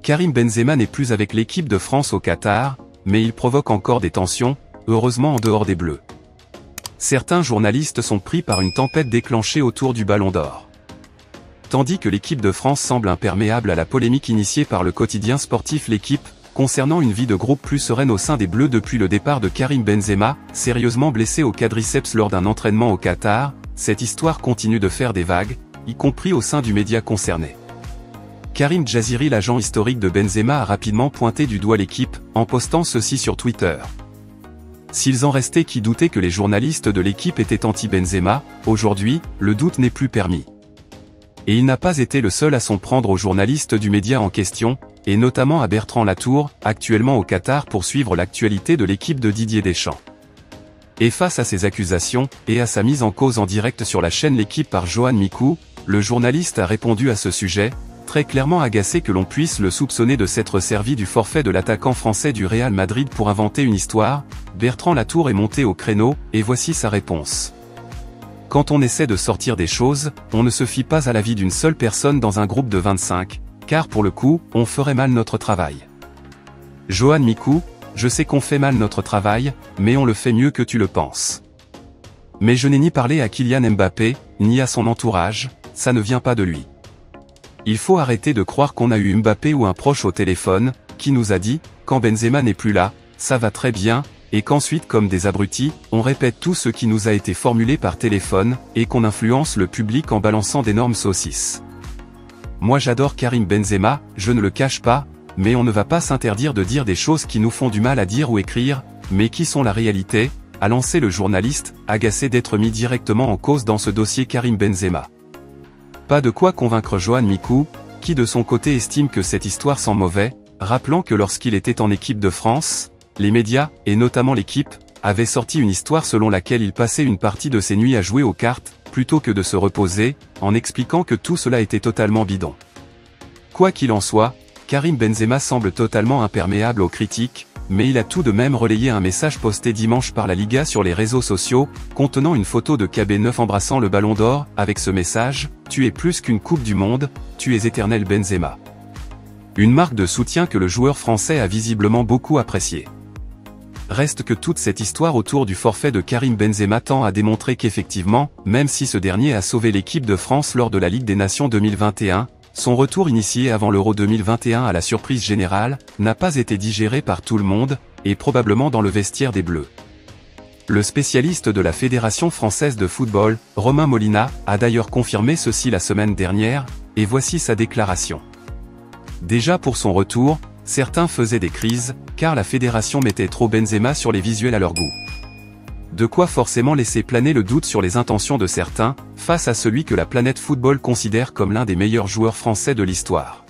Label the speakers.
Speaker 1: Karim Benzema n'est plus avec l'équipe de France au Qatar, mais il provoque encore des tensions, heureusement en dehors des Bleus. Certains journalistes sont pris par une tempête déclenchée autour du Ballon d'Or. Tandis que l'équipe de France semble imperméable à la polémique initiée par le quotidien sportif L'Équipe, concernant une vie de groupe plus sereine au sein des Bleus depuis le départ de Karim Benzema, sérieusement blessé au quadriceps lors d'un entraînement au Qatar, cette histoire continue de faire des vagues, y compris au sein du média concerné. Karim Jaziri, l'agent historique de Benzema, a rapidement pointé du doigt l'équipe, en postant ceci sur Twitter. S'ils en restaient qui doutaient que les journalistes de l'équipe étaient anti-Benzema, aujourd'hui, le doute n'est plus permis. Et il n'a pas été le seul à s'en prendre aux journalistes du média en question, et notamment à Bertrand Latour, actuellement au Qatar pour suivre l'actualité de l'équipe de Didier Deschamps. Et face à ces accusations, et à sa mise en cause en direct sur la chaîne L'Équipe par Johan Mikou, le journaliste a répondu à ce sujet, très clairement agacé que l'on puisse le soupçonner de s'être servi du forfait de l'attaquant français du Real Madrid pour inventer une histoire. Bertrand Latour est monté au créneau, et voici sa réponse. Quand on essaie de sortir des choses, on ne se fie pas à l'avis d'une seule personne dans un groupe de 25, car pour le coup, on ferait mal notre travail. Johan Mikou, je sais qu'on fait mal notre travail, mais on le fait mieux que tu le penses. Mais je n'ai ni parlé à Kylian Mbappé, ni à son entourage, ça ne vient pas de lui. Il faut arrêter de croire qu'on a eu Mbappé ou un proche au téléphone, qui nous a dit, quand Benzema n'est plus là, ça va très bien, et qu'ensuite comme des abrutis, on répète tout ce qui nous a été formulé par téléphone, et qu'on influence le public en balançant d'énormes saucisses. Moi j'adore Karim Benzema, je ne le cache pas, mais on ne va pas s'interdire de dire des choses qui nous font du mal à dire ou écrire, mais qui sont la réalité, a lancé le journaliste, agacé d'être mis directement en cause dans ce dossier Karim Benzema. Pas de quoi convaincre Johan Mikou, qui de son côté estime que cette histoire sent mauvais, rappelant que lorsqu'il était en équipe de France, les médias, et notamment l'équipe, avaient sorti une histoire selon laquelle il passait une partie de ses nuits à jouer aux cartes, plutôt que de se reposer, en expliquant que tout cela était totalement bidon. Quoi qu'il en soit, Karim Benzema semble totalement imperméable aux critiques, mais il a tout de même relayé un message posté dimanche par la Liga sur les réseaux sociaux, contenant une photo de KB9 embrassant le Ballon d'Or, avec ce message, « Tu es plus qu'une Coupe du Monde, tu es éternel Benzema ». Une marque de soutien que le joueur français a visiblement beaucoup appréciée. Reste que toute cette histoire autour du forfait de Karim Benzema tend à démontrer qu'effectivement, même si ce dernier a sauvé l'équipe de France lors de la Ligue des Nations 2021, son retour initié avant l'Euro 2021 à la surprise générale, n'a pas été digéré par tout le monde, et probablement dans le vestiaire des Bleus. Le spécialiste de la Fédération française de football, Romain Molina, a d'ailleurs confirmé ceci la semaine dernière, et voici sa déclaration. Déjà pour son retour, certains faisaient des crises, car la fédération mettait trop Benzema sur les visuels à leur goût. De quoi forcément laisser planer le doute sur les intentions de certains, face à celui que la planète football considère comme l'un des meilleurs joueurs français de l'histoire.